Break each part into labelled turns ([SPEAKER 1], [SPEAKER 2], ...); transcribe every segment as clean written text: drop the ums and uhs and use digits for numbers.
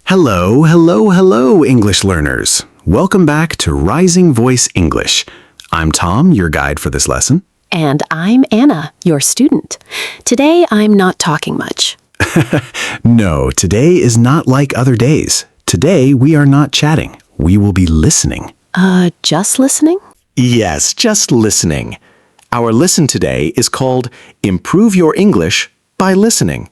[SPEAKER 1] Hello, hello, hello, English learners. Welcome back to Rising Voice English. I'm Tom, your guide for this lesson.
[SPEAKER 2] And I'm Anna, your student. Today, I'm not talking much.
[SPEAKER 1] No, today is not like other days. Today, we are not chatting. We will be listening.
[SPEAKER 2] Just listening?
[SPEAKER 1] Yes, just listening. Our listen today is called Improve Your English by Listening.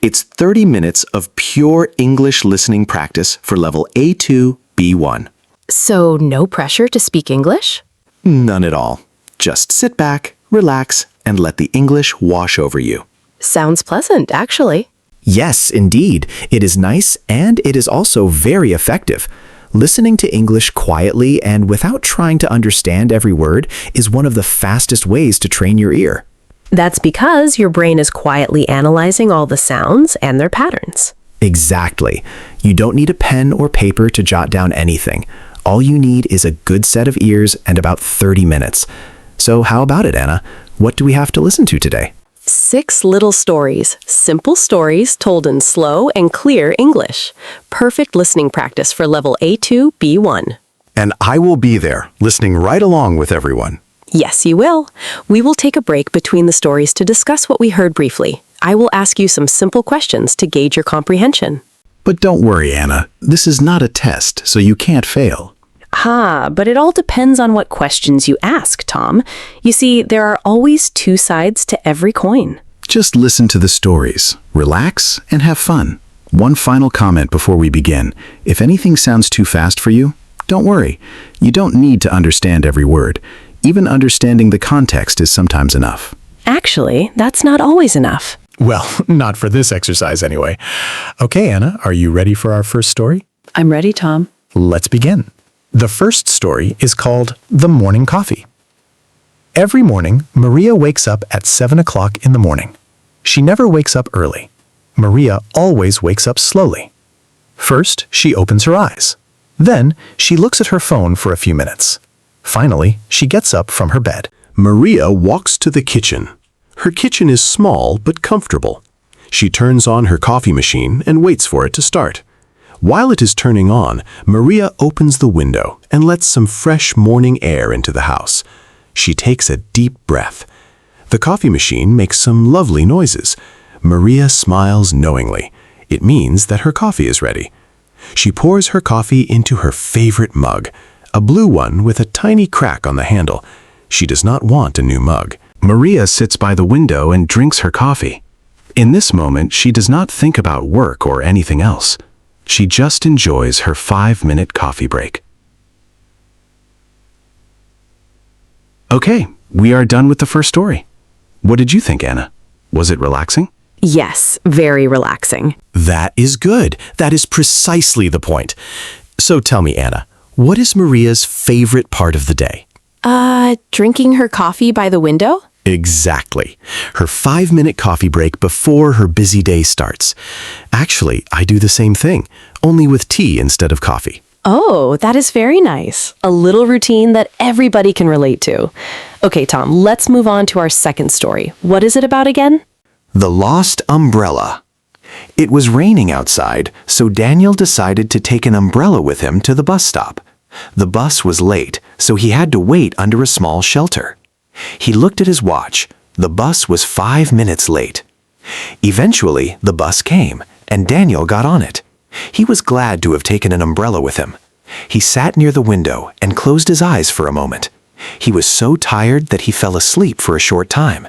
[SPEAKER 1] It's 30 minutes of pure English listening practice for level A1-B1.
[SPEAKER 2] So, no pressure to speak English?
[SPEAKER 1] None at all. Just sit back, relax, and let the English wash over you.
[SPEAKER 2] Sounds pleasant, actually.
[SPEAKER 3] Yes, indeed. It is nice and it is also very effective. Listening to English quietly and without trying to understand every word is one of the fastest ways to train your ear.
[SPEAKER 2] That's because your brain is quietly analyzing all the sounds and their patterns.
[SPEAKER 3] Exactly. You don't need a pen or paper to jot down anything. All you need is a good set of ears and about 30 minutes. So how about it, Anna? What do we have to listen to today?
[SPEAKER 2] 6 little stories, simple stories told in slow and clear English. Perfect listening practice for level A2-B1.
[SPEAKER 1] And I will be there, listening right along with everyone.
[SPEAKER 2] Yes, you will. We will take a break between the stories to discuss what we heard briefly. I will ask you some simple questions to gauge your comprehension.
[SPEAKER 1] But don't worry, Anna. This is not a test, so you can't fail.
[SPEAKER 2] But it all depends on what questions you ask, Tom. You see, there are always 2 sides to every coin.
[SPEAKER 1] Just listen to the stories, relax, and have fun. One final comment before we begin. If anything sounds too fast for you, don't worry. You don't need to understand every word. Even understanding the context is sometimes enough.
[SPEAKER 2] Actually, that's not always enough.
[SPEAKER 4] Well, not for this exercise anyway. Okay, Anna, are you ready for our first story?
[SPEAKER 5] I'm ready, Tom.
[SPEAKER 4] Let's begin. The first story is called The Morning Coffee. Every morning, Maria wakes up at 7 o'clock in the morning. She never wakes up early. Maria always wakes up slowly. First, she opens her eyes. Then, she looks at her phone for a few minutes. Finally, she gets up from her bed.
[SPEAKER 6] Maria walks to the kitchen. Her kitchen is small but comfortable. She turns on her coffee machine and waits for it to start. While it is turning on, Maria opens the window and lets some fresh morning air into the house. She takes a deep breath. The coffee machine makes some lovely noises. Maria smiles knowingly. It means that her coffee is ready. She pours her coffee into her favorite mug, a blue one with a tiny crack on the handle. She does not want a new mug.
[SPEAKER 1] Maria sits by the window and drinks her coffee. In this moment, she does not think about work or anything else. She just enjoys her 5-minute coffee break. Okay, we are done with the first story. What did you think, Anna? Was it relaxing?
[SPEAKER 2] Yes, very relaxing.
[SPEAKER 6] That is good. That is precisely the point. So tell me, Anna, what is Maria's favorite part of the day?
[SPEAKER 2] Drinking her coffee by the window?
[SPEAKER 6] Exactly. Her 5-minute coffee break before her busy day starts. Actually, I do the same thing, only with tea instead of coffee.
[SPEAKER 2] Oh, that is very nice. A little routine that everybody can relate to. Okay, Tom, let's move on to our second story. What is it about again?
[SPEAKER 6] The Lost Umbrella. It was raining outside, so Daniel decided to take an umbrella with him to the bus stop. The bus was late, so he had to wait under a small shelter. He looked at his watch. The bus was 5 minutes late. Eventually, the bus came, and Daniel got on it. He was glad to have taken an umbrella with him. He sat near the window and closed his eyes for a moment. He was so tired that he fell asleep for a short time.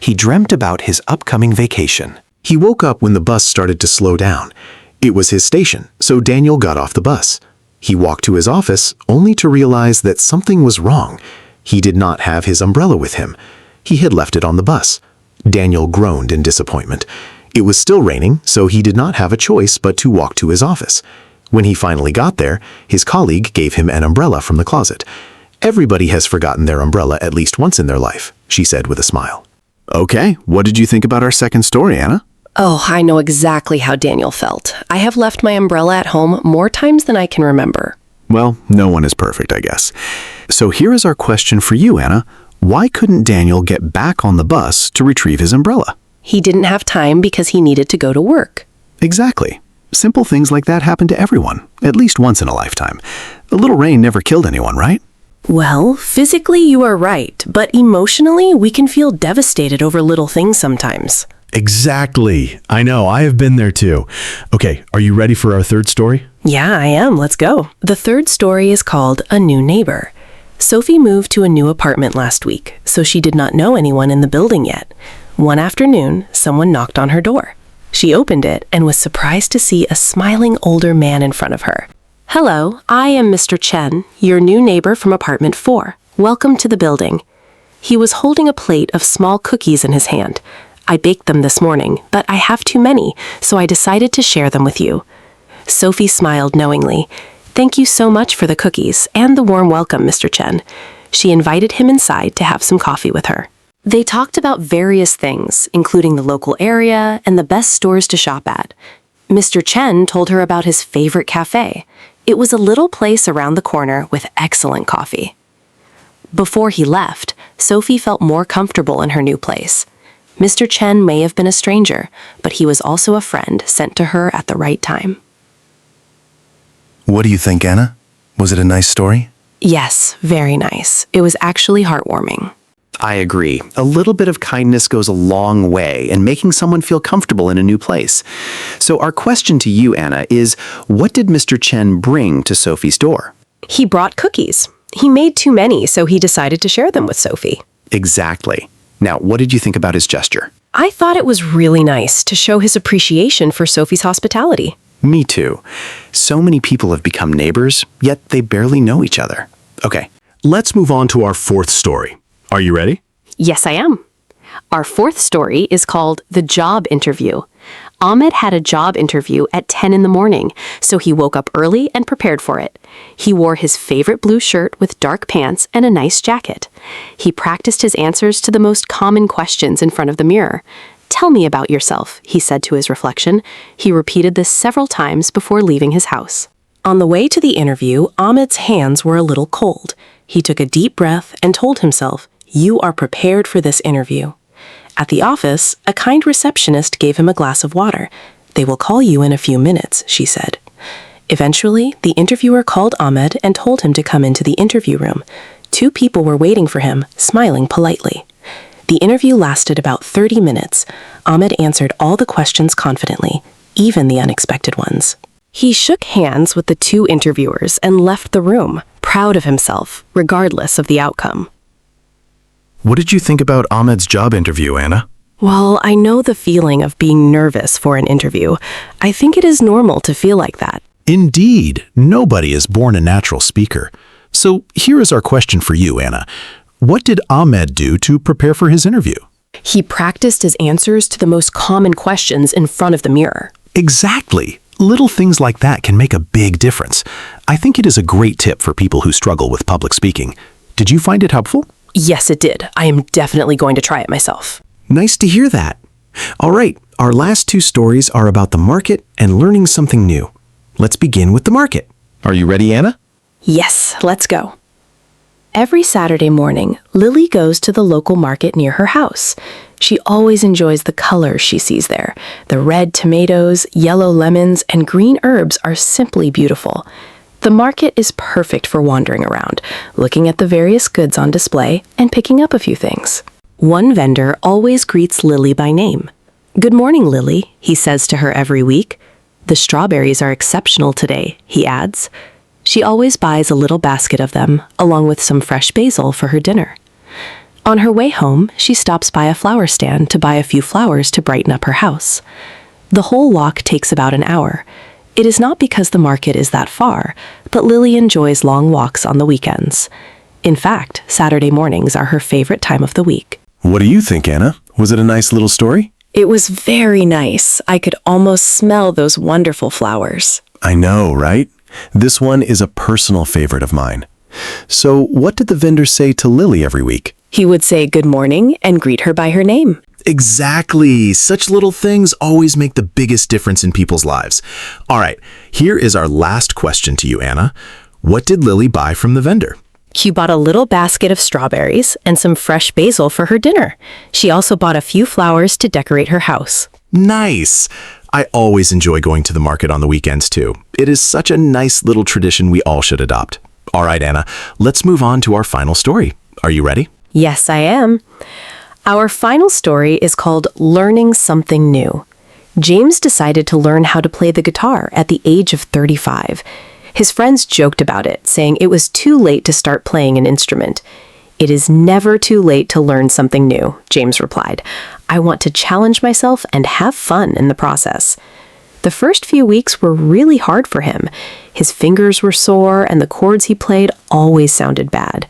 [SPEAKER 6] He dreamt about his upcoming vacation. He woke up when the bus started to slow down. It was his station, so Daniel got off the bus. He walked to his office, only to realize that something was wrong. He did not have his umbrella with him. He had left it on the bus. Daniel groaned in disappointment. It was still raining, so he did not have a choice but to walk to his office. When he finally got there, his colleague gave him an umbrella from the closet. "Everybody has forgotten their umbrella at least once in their life," she said with a smile.
[SPEAKER 1] Okay, what did you think about our second story, Anna?
[SPEAKER 2] Oh, I know exactly how Daniel felt. I have left my umbrella at home more times than I can remember.
[SPEAKER 1] Well, no one is perfect, I guess. So here is our question for you, Anna. Why couldn't Daniel get back on the bus to retrieve his umbrella?
[SPEAKER 2] He didn't have time because he needed to go to work.
[SPEAKER 1] Exactly. Simple things like that happen to everyone, at least once in a lifetime. A little rain never killed anyone, right?
[SPEAKER 2] Well, physically you are right, but emotionally we can feel devastated over little things sometimes.
[SPEAKER 1] Exactly. I know, I have been there too. Okay, are you ready for our third story?
[SPEAKER 2] Yeah, I am. Let's go. The third story is called A New Neighbor. Sophie moved to a new apartment last week, so she did not know anyone in the building yet. One afternoon, someone knocked on her door. She opened it and was surprised to see a smiling older man in front of her. Hello, I am Mr. Chen, your new neighbor from apartment 4. Welcome to the building. He was holding a plate of small cookies in his hand. I baked them this morning, but I have too many, so I decided to share them with you. Sophie smiled knowingly. Thank you so much for the cookies and the warm welcome, Mr. Chen. She invited him inside to have some coffee with her. They talked about various things, including the local area and the best stores to shop at. Mr. Chen told her about his favorite cafe. It was a little place around the corner with excellent coffee. Before he left, Sophie felt more comfortable in her new place. Mr. Chen may have been a stranger, but he was also a friend sent to her at the right time.
[SPEAKER 1] What do you think, Anna? Was it a nice story?
[SPEAKER 2] Yes, very nice. It was actually heartwarming.
[SPEAKER 3] I agree. A little bit of kindness goes a long way in making someone feel comfortable in a new place. So our question to you, Anna, is what did Mr. Chen bring to Sophie's door?
[SPEAKER 2] He brought cookies. He made too many, so he decided to share them with Sophie.
[SPEAKER 3] Exactly. Now, what did you think about his gesture?
[SPEAKER 2] I thought it was really nice to show his appreciation for Sophie's hospitality.
[SPEAKER 3] Me too. So many people have become neighbors, yet they barely know each other. Okay,
[SPEAKER 1] Let's move on to our fourth story. Are you ready?
[SPEAKER 2] Yes, I am. Our fourth story is called The Job Interview. Ahmed had a job interview at 10 in the morning, so he woke up early and prepared for it. He wore his favorite blue shirt with dark pants and a nice jacket. He practiced his answers to the most common questions in front of the mirror. Tell me about yourself, he said to his reflection. He repeated this several times before leaving his house. On the way to the interview, Ahmed's hands were a little cold. He took a deep breath and told himself, "You are prepared for this interview." At the office, a kind receptionist gave him a glass of water. "They will call you in a few minutes," she said. Eventually, the interviewer called Ahmed and told him to come into the interview room. 2 people were waiting for him, smiling politely. The interview lasted about 30 minutes. Ahmed answered all the questions confidently, even the unexpected ones. He shook hands with the 2 interviewers and left the room, proud of himself, regardless of the outcome.
[SPEAKER 1] What did you think about Ahmed's job interview, Anna?
[SPEAKER 2] Well, I know the feeling of being nervous for an interview. I think it is normal to feel like that.
[SPEAKER 1] Indeed, nobody is born a natural speaker. So here is our question for you, Anna. What did Ahmed do to prepare for his interview?
[SPEAKER 2] He practiced his answers to the most common questions in front of the mirror.
[SPEAKER 1] Exactly. Little things like that can make a big difference. I think it is a great tip for people who struggle with public speaking. Did you find it helpful?
[SPEAKER 2] Yes, it did. I am definitely going to try it myself.
[SPEAKER 3] Nice to hear that. All right, our last 2 stories are about the market and learning something new. Let's begin with the market. Are you ready, Anna?
[SPEAKER 2] Yes, let's go. Every Saturday morning, Lily goes to the local market near her house. She always enjoys the colors she sees there. The red tomatoes, yellow lemons, and green herbs are simply beautiful. The market is perfect for wandering around, looking at the various goods on display and picking up a few things. One vendor always greets Lily by name. "Good morning, Lily," he says to her every week. "The strawberries are exceptional today," he adds. She always buys a little basket of them, along with some fresh basil for her dinner. On her way home, she stops by a flower stand to buy a few flowers to brighten up her house. The whole walk takes about an hour. It is not because the market is that far, but Lily enjoys long walks on the weekends. In fact, Saturday mornings are her favorite time of the week.
[SPEAKER 1] What do you think, Anna? Was it a nice little story?
[SPEAKER 2] It was very nice. I could almost smell those wonderful flowers.
[SPEAKER 1] I know, right? This one is a personal favorite of mine. So what did the vendor say to Lily every week?
[SPEAKER 2] He would say good morning and greet her by her name.
[SPEAKER 1] Exactly. Such little things always make the biggest difference in people's lives. All right, here is our last question to you, Anna. What did Lily buy from the vendor?
[SPEAKER 2] She bought a little basket of strawberries and some fresh basil for her dinner. She also bought a few flowers to decorate her house.
[SPEAKER 1] Nice. I always enjoy going to the market on the weekends too. It is such a nice little tradition we all should adopt. All right, Anna, let's move on to our final story. Are you ready?
[SPEAKER 2] Yes, I am. Our final story is called Learning Something New. James decided to learn how to play the guitar at the age of 35. His friends joked about it, saying it was too late to start playing an instrument. "It is never too late to learn something new," James replied. "I want to challenge myself and have fun in the process." The first few weeks were really hard for him. His fingers were sore and the chords he played always sounded bad.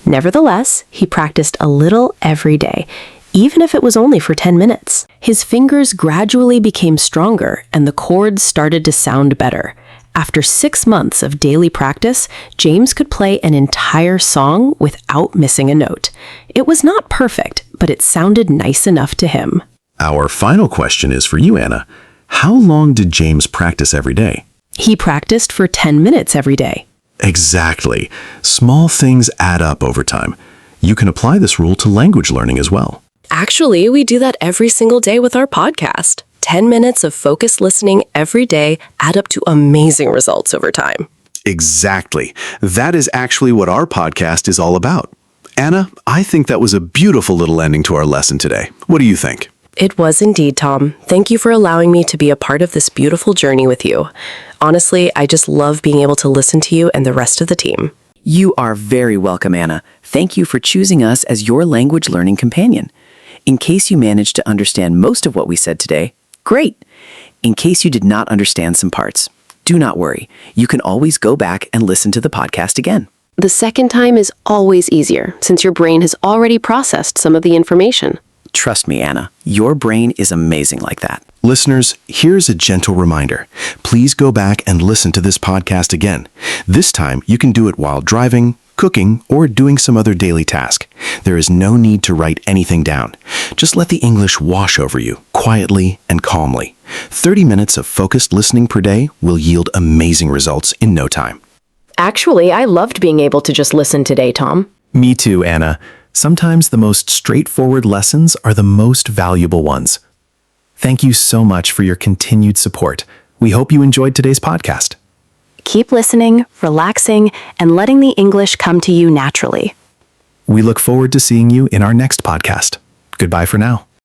[SPEAKER 2] Nevertheless, he practiced a little every day, even if it was only for 10 minutes. His fingers gradually became stronger and the chords started to sound better. After 6 months of daily practice, James could play an entire song without missing a note. It was not perfect, but it sounded nice enough to him.
[SPEAKER 1] Our final question is for you, Anna. How long did James practice every day?
[SPEAKER 2] He practiced for 10 minutes every day.
[SPEAKER 1] Exactly. Small things add up over time. You can apply this rule to language learning as well.
[SPEAKER 2] Actually, we do that every single day with our podcast. 10 minutes of focused listening every day add up to amazing results over time.
[SPEAKER 1] Exactly. That is actually what our podcast is all about. Anna, I think that was a beautiful little ending to our lesson today. What do you think?
[SPEAKER 2] It was indeed, Tom. Thank you for allowing me to be a part of this beautiful journey with you. Honestly, I just love being able to listen to you and the rest of the team.
[SPEAKER 3] You are very welcome, Anna. Thank you for choosing us as your language learning companion. In case you managed to understand most of what we said today, great. In case you did not understand some parts, do not worry. You can always go back and listen to the podcast again.
[SPEAKER 5] The second time is always easier, since your brain has already processed some of the information.
[SPEAKER 3] Trust me, Anna, your brain is amazing like that.
[SPEAKER 1] Listeners, here's a gentle reminder. Please go back and listen to this podcast again. This time, you can do it while driving, cooking, or doing some other daily task. There is no need to write anything down. Just let the English wash over you, quietly and calmly. 30 minutes of focused listening per day will yield amazing results in no time.
[SPEAKER 5] Actually, I loved being able to just listen today, Tom.
[SPEAKER 3] Me too, Anna. Sometimes the most straightforward lessons are the most valuable ones. Thank you so much for your continued support. We hope you enjoyed today's podcast.
[SPEAKER 5] Keep listening, relaxing, and letting the English come to you naturally.
[SPEAKER 3] We look forward to seeing you in our next podcast. Goodbye for now.